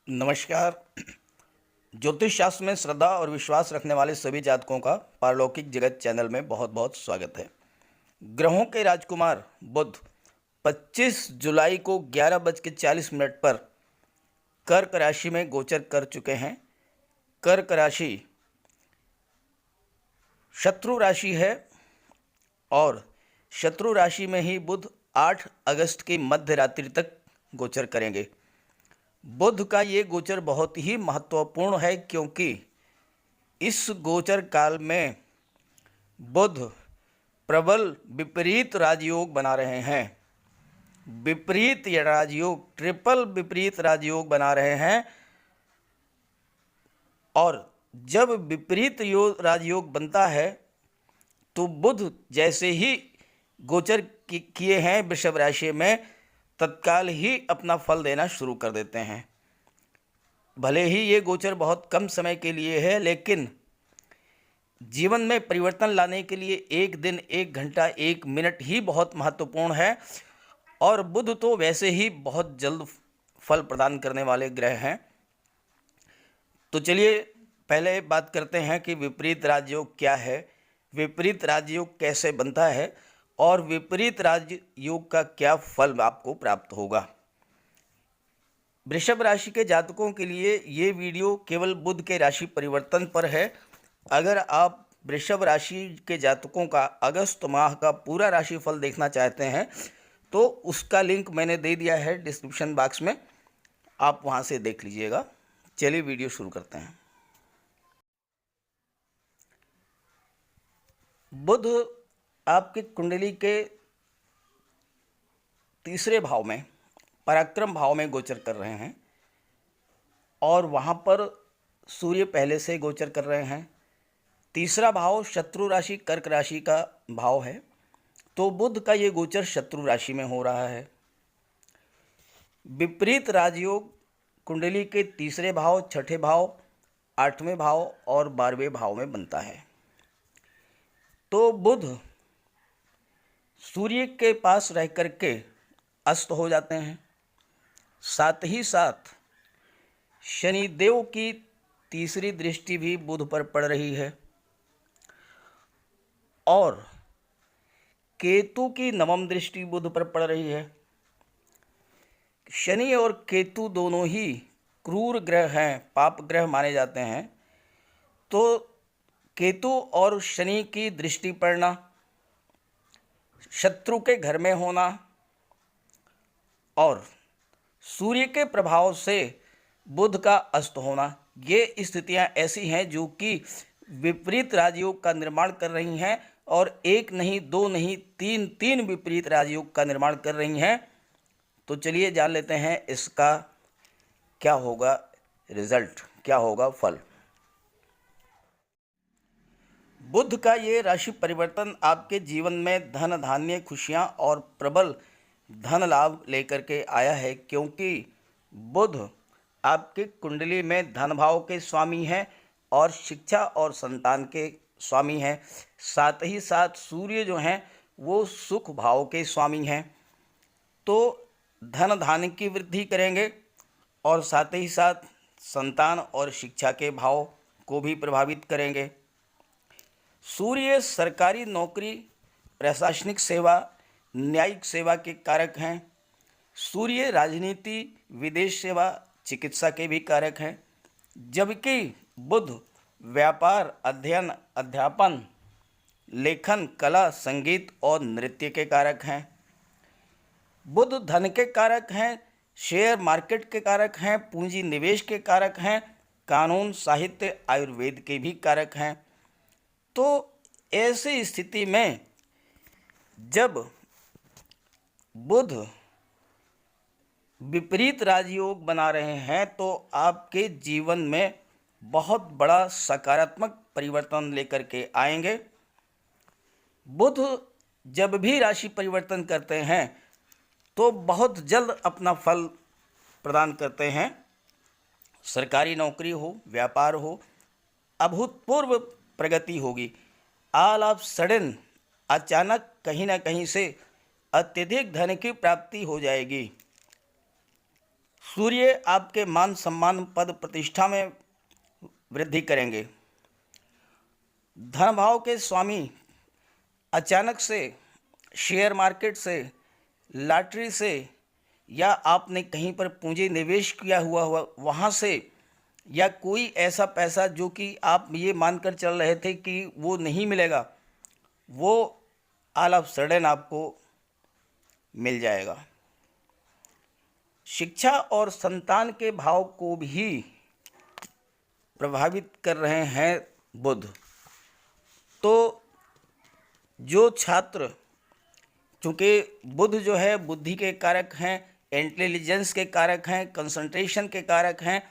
नमस्कार। ज्योतिष शास्त्र में श्रद्धा और विश्वास रखने वाले सभी जातकों का पारलौकिक जगत चैनल में बहुत बहुत स्वागत है। ग्रहों के राजकुमार बुध 25 जुलाई को 11:40 पर कर्क राशि में गोचर कर चुके हैं। कर्क राशि शत्रु राशि है और शत्रु राशि में ही बुध 8 अगस्त की मध्य रात्रि तक गोचर करेंगे। बुध का ये गोचर बहुत ही महत्वपूर्ण है क्योंकि इस गोचर काल में बुध प्रबल विपरीत राजयोग बना रहे हैं। विपरीत राजयोग, ट्रिपल विपरीत राजयोग बना रहे हैं। और जब विपरीत राजयोग बनता है तो बुध जैसे ही गोचर किए हैं वृषभ राशि में, तत्काल ही अपना फल देना शुरू कर देते हैं। भले ही ये गोचर बहुत कम समय के लिए है, लेकिन जीवन में परिवर्तन लाने के लिए एक दिन, एक घंटा, एक मिनट ही बहुत महत्वपूर्ण है। और बुध तो वैसे ही बहुत जल्द फल प्रदान करने वाले ग्रह हैं। तो चलिए पहले बात करते हैं कि विपरीत राजयोग क्या है, विपरीत राजयोग कैसे बनता है और विपरीत राजयोग का क्या फल आपको प्राप्त होगा। वृषभ राशि के जातकों के लिए ये वीडियो केवल बुध के राशि परिवर्तन पर है। अगर आप वृषभ राशि के जातकों का अगस्त माह का पूरा राशिफल देखना चाहते हैं तो उसका लिंक मैंने दे दिया है डिस्क्रिप्शन बॉक्स में, आप वहां से देख लीजिएगा। चलिए वीडियो शुरू करते हैं। बुध आपकी कुंडली के तीसरे भाव में, पराक्रम भाव में गोचर कर रहे हैं और वहाँ पर सूर्य पहले से गोचर कर रहे हैं। तीसरा भाव शत्रु राशि कर्क राशि का भाव है, तो बुध का ये गोचर शत्रु राशि में हो रहा है। विपरीत राजयोग कुंडली के तीसरे भाव, छठे भाव, 8वें भाव और 12वें भाव में बनता है। तो बुध सूर्य के पास रह करके अस्त हो जाते हैं। साथ ही साथ शनिदेव की तीसरी दृष्टि भी बुध पर पड़ रही है और केतु की नवम दृष्टि बुध पर पड़ रही है। शनि और केतु दोनों ही क्रूर ग्रह हैं, पाप ग्रह माने जाते हैं। तो केतु और शनि की दृष्टि पड़ना, शत्रु के घर में होना और सूर्य के प्रभाव से बुध का अस्त होना, ये स्थितियां ऐसी हैं जो कि विपरीत राजयोग का निर्माण कर रही हैं और एक नहीं, दो नहीं, तीन विपरीत राजयोग का निर्माण कर रही हैं। तो चलिए जान लेते हैं इसका क्या होगा रिजल्ट, क्या होगा फल। बुध का ये राशि परिवर्तन आपके जीवन में धन, धान्य, खुशियां और प्रबल धन लाभ लेकर के आया है क्योंकि बुध आपके कुंडली में धन भाव के स्वामी हैं और शिक्षा और संतान के स्वामी हैं। साथ ही साथ सूर्य जो हैं वो सुख भाव के स्वामी हैं, तो धन धान्य की वृद्धि करेंगे और साथ ही साथ संतान और शिक्षा के भाव को भी प्रभावित करेंगे। सूर्य सरकारी नौकरी, प्रशासनिक सेवा, न्यायिक सेवा के कारक हैं। सूर्य राजनीति, विदेश सेवा, चिकित्सा के भी कारक हैं, जबकि बुध व्यापार, अध्ययन, अध्यापन, लेखन, कला, संगीत और नृत्य के कारक हैं। बुध धन के कारक हैं, शेयर मार्केट के कारक हैं, पूंजी निवेश के कारक हैं, कानून, साहित्य, आयुर्वेद के भी कारक हैं। तो ऐसी स्थिति में जब बुध विपरीत राजयोग बना रहे हैं तो आपके जीवन में बहुत बड़ा सकारात्मक परिवर्तन लेकर के आएंगे। बुध जब भी राशि परिवर्तन करते हैं तो बहुत जल्द अपना फल प्रदान करते हैं। सरकारी नौकरी हो, व्यापार हो, अभूतपूर्व प्रगति होगी। ऑल ऑफ सडन, अचानक कहीं ना कहीं से अत्यधिक धन की प्राप्ति हो जाएगी। सूर्य आपके मान सम्मान पद प्रतिष्ठा में वृद्धि करेंगे। धन भाव के स्वामी अचानक से शेयर मार्केट से, लॉटरी से, या आपने कहीं पर पूंजी निवेश किया हुआ वहाँ से, या कोई ऐसा पैसा जो कि आप ये मानकर चल रहे थे कि वो नहीं मिलेगा, वो ऑल ऑफ सडन आपको मिल जाएगा। शिक्षा और संतान के भाव को भी प्रभावित कर रहे हैं बुध। तो जो छात्र, चूँकि बुध जो है बुद्धि के कारक हैं, इंटेलिजेंस के कारक हैं, कंसंट्रेशन के कारक हैं,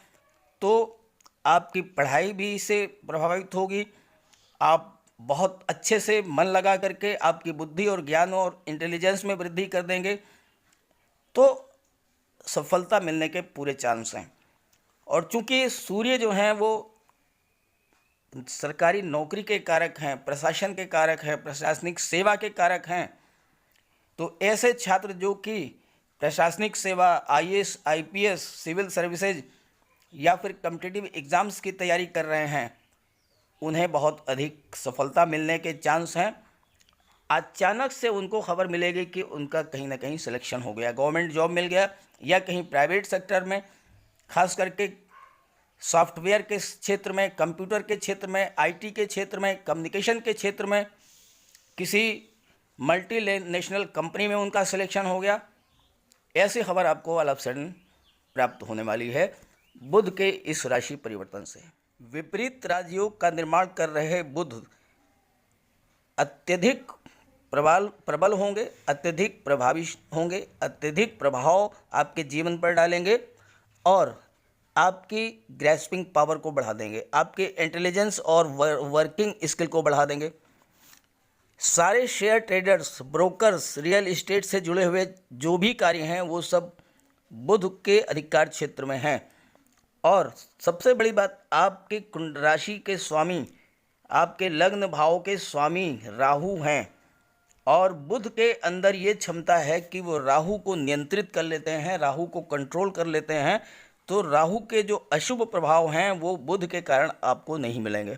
तो आपकी पढ़ाई भी इससे प्रभावित होगी। आप बहुत अच्छे से मन लगा करके आपकी बुद्धि और ज्ञान और इंटेलिजेंस में वृद्धि कर देंगे, तो सफलता मिलने के पूरे चांस हैं। और चूंकि सूर्य जो हैं वो सरकारी नौकरी के कारक हैं, प्रशासन के कारक हैं, प्रशासनिक सेवा के कारक हैं, तो ऐसे छात्र जो कि प्रशासनिक सेवा, आईएएस, आईपीएस, सिविल सर्विसेज या फिर कॉम्पिटिटिव एग्ज़ाम्स की तैयारी कर रहे हैं, उन्हें बहुत अधिक सफलता मिलने के चांस हैं। अचानक से उनको खबर मिलेगी कि उनका कहीं ना कहीं सिलेक्शन हो गया, गवर्नमेंट जॉब मिल गया, या कहीं प्राइवेट सेक्टर में, खास करके सॉफ्टवेयर के क्षेत्र में, कंप्यूटर के क्षेत्र में, आईटी के क्षेत्र में, कम्युनिकेशन के क्षेत्र में, किसी मल्टी नेशनल कंपनी में उनका सिलेक्शन हो गया। ऐसी खबर आपको ऑल ऑफ सडन प्राप्त होने वाली है बुध के इस राशि परिवर्तन से। विपरीत राजयोग का निर्माण कर रहे बुध अत्यधिक प्रबल होंगे, अत्यधिक प्रभावी होंगे, अत्यधिक प्रभाव आपके जीवन पर डालेंगे और आपकी ग्रैस्पिंग पावर को बढ़ा देंगे, आपके इंटेलिजेंस और वर्किंग स्किल को बढ़ा देंगे। सारे share traders, brokers, real estate से जुड़े हुए जो भी कार्य हैं वो सब बुध के अधिकार क्षेत्र में हैं। और सबसे बड़ी बात, आपके कुंड राशि के स्वामी, आपके लग्न भाव के स्वामी राहु हैं, और बुध के अंदर ये क्षमता है कि वो राहु को नियंत्रित कर लेते हैं, राहु को कंट्रोल कर लेते हैं। तो राहु के जो अशुभ प्रभाव हैं वो बुध के कारण आपको नहीं मिलेंगे।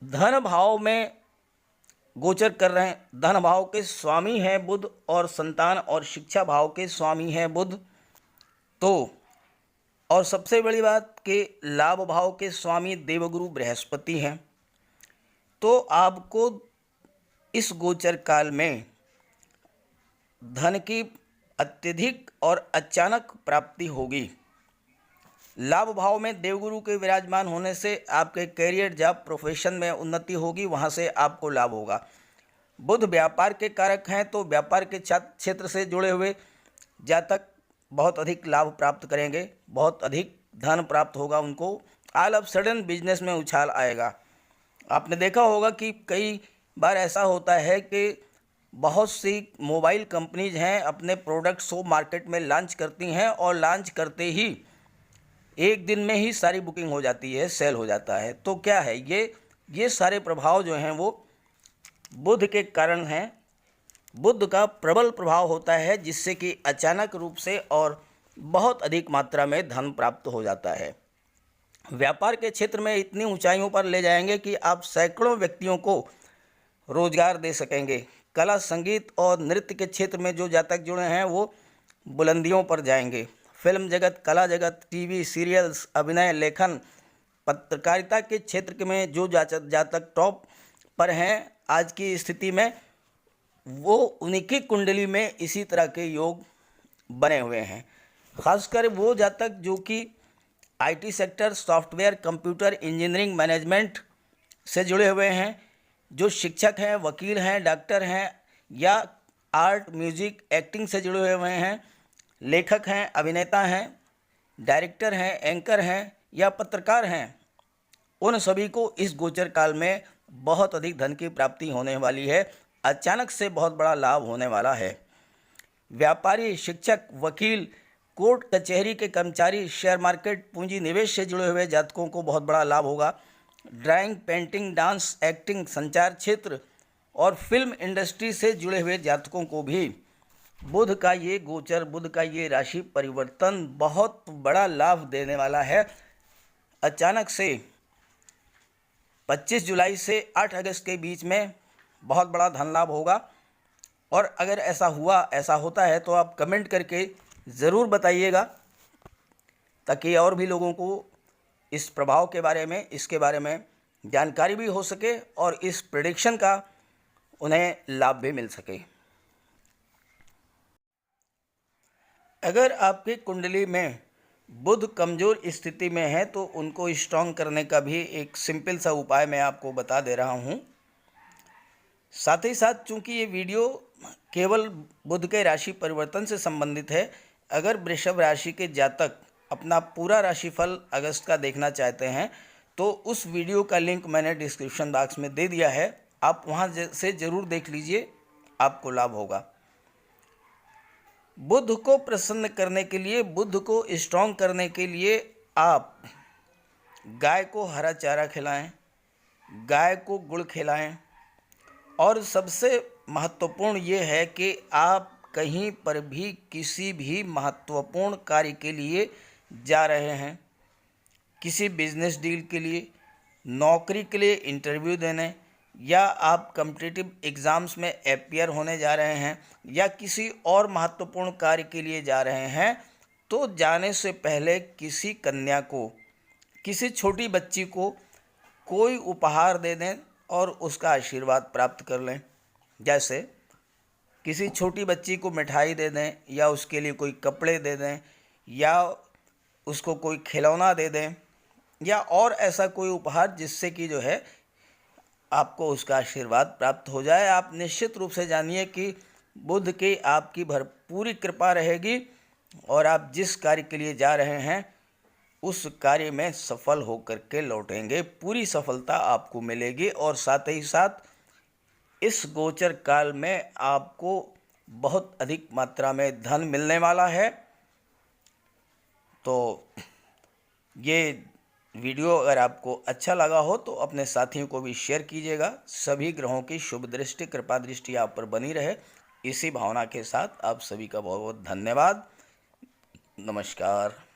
धन भाव में गोचर कर रहे हैं, धन भाव के स्वामी हैं बुध, और संतान और शिक्षा भाव के स्वामी हैं बुध। तो और सबसे बड़ी बात कि लाभ भाव के स्वामी देवगुरु बृहस्पति हैं। तो आपको इस गोचर काल में धन की अत्यधिक और अचानक प्राप्ति होगी। लाभ भाव में देवगुरु के विराजमान होने से आपके करियर, जॉब, प्रोफेशन में उन्नति होगी, वहाँ से आपको लाभ होगा। बुध व्यापार के कारक हैं, तो व्यापार के क्षेत्र से जुड़े हुए जातक बहुत अधिक लाभ प्राप्त करेंगे, बहुत अधिक धन प्राप्त होगा उनको। ऑल ऑफ सडन बिजनेस में उछाल आएगा। आपने देखा होगा कि कई बार ऐसा होता है कि बहुत सी मोबाइल कंपनीज हैं, अपने प्रोडक्ट्स को मार्केट में लॉन्च करती हैं, और लॉन्च करते ही एक दिन में ही सारी बुकिंग हो जाती है, सेल हो जाता है। तो क्या है, ये सारे प्रभाव जो हैं वो बुध के कारण हैं। बुध का प्रबल प्रभाव होता है, जिससे कि अचानक रूप से और बहुत अधिक मात्रा में धन प्राप्त हो जाता है। व्यापार के क्षेत्र में इतनी ऊंचाइयों पर ले जाएंगे कि आप सैकड़ों व्यक्तियों को रोजगार दे सकेंगे। कला, संगीत और नृत्य के क्षेत्र में जो जातक जुड़े हैं वो बुलंदियों पर जाएंगे। फिल्म जगत, कला जगत, टीवी सीरियल्स, अभिनय, लेखन, पत्रकारिता के क्षेत्र में जो जातक टॉप पर हैं आज की स्थिति में, वो उनकी कुंडली में इसी तरह के योग बने हुए हैं। खासकर वो जातक जो कि IT sector, software, computer, engineering, management से जुड़े हुए हैं, जो शिक्षक हैं, वकील हैं, डॉक्टर हैं, या आर्ट, म्यूजिक, एक्टिंग से जुड़े हुए हैं, लेखक हैं, अभिनेता हैं, डायरेक्टर हैं, एंकर हैं या पत्रकार हैं, उन सभी को इस गोचर काल में बहुत अधिक धन की प्राप्ति होने वाली है। अचानक से बहुत बड़ा लाभ होने वाला है। व्यापारी, शिक्षक, वकील, कोर्ट कचहरी के कर्मचारी, शेयर मार्केट, पूंजी निवेश से जुड़े हुए जातकों को बहुत बड़ा लाभ होगा। ड्राइंग, पेंटिंग, डांस, एक्टिंग, संचार क्षेत्र और फिल्म इंडस्ट्री से जुड़े हुए जातकों को भी बुध का ये गोचर, बुध का ये राशि परिवर्तन बहुत बड़ा लाभ देने वाला है। अचानक से 25 जुलाई से 8 अगस्त के बीच में बहुत बड़ा धन लाभ होगा। और अगर ऐसा होता है तो आप कमेंट करके ज़रूर बताइएगा, ताकि और भी लोगों को इस प्रभाव के बारे में, इसके बारे में जानकारी भी हो सके और इस प्रेडिक्शन का उन्हें लाभ भी मिल सके। अगर आपकी कुंडली में बुध कमज़ोर स्थिति में है तो उनको स्ट्रॉन्ग करने का भी एक सिंपल सा उपाय मैं आपको बता दे रहा हूँ। साथ ही साथ चूंकि ये वीडियो केवल बुध के राशि परिवर्तन से संबंधित है, अगर वृषभ राशि के जातक अपना पूरा राशिफल अगस्त का देखना चाहते हैं तो उस वीडियो का लिंक मैंने डिस्क्रिप्शन बॉक्स में दे दिया है, आप वहां से ज़रूर देख लीजिए, आपको लाभ होगा। बुध को प्रसन्न करने के लिए, बुध को स्ट्रॉन्ग करने के लिए आप गाय को हरा चारा खिलाएं, गाय को गुड़ खिलाएं। और सबसे महत्वपूर्ण ये है कि आप कहीं पर भी किसी भी महत्वपूर्ण कार्य के लिए जा रहे हैं, किसी बिजनेस डील के लिए, नौकरी के लिए इंटरव्यू देने, या आप कॉम्पिटिटिव एग्ज़ाम्स में अपीयर होने जा रहे हैं, या किसी और महत्वपूर्ण कार्य के लिए जा रहे हैं, तो जाने से पहले किसी कन्या को, किसी छोटी बच्ची को कोई उपहार दे दें और उसका आशीर्वाद प्राप्त कर लें। जैसे किसी छोटी बच्ची को मिठाई दे दें, या उसके लिए कोई कपड़े दे दें, या उसको कोई खिलौना दे दें, या और ऐसा कोई उपहार जिससे कि जो है आपको उसका आशीर्वाद प्राप्त हो जाए। आप निश्चित रूप से जानिए कि बुध की आपकी भरपूरी कृपा रहेगी और आप जिस कार्य के लिए जा रहे हैं उस कार्य में सफल होकर के लौटेंगे, पूरी सफलता आपको मिलेगी। और साथ ही साथ इस गोचर काल में आपको बहुत अधिक मात्रा में धन मिलने वाला है। तो ये वीडियो अगर आपको अच्छा लगा हो तो अपने साथियों को भी शेयर कीजिएगा। सभी ग्रहों की शुभ दृष्टि, कृपा दृष्टि आप पर बनी रहे, इसी भावना के साथ आप सभी का बहुत बहुत धन्यवाद। नमस्कार।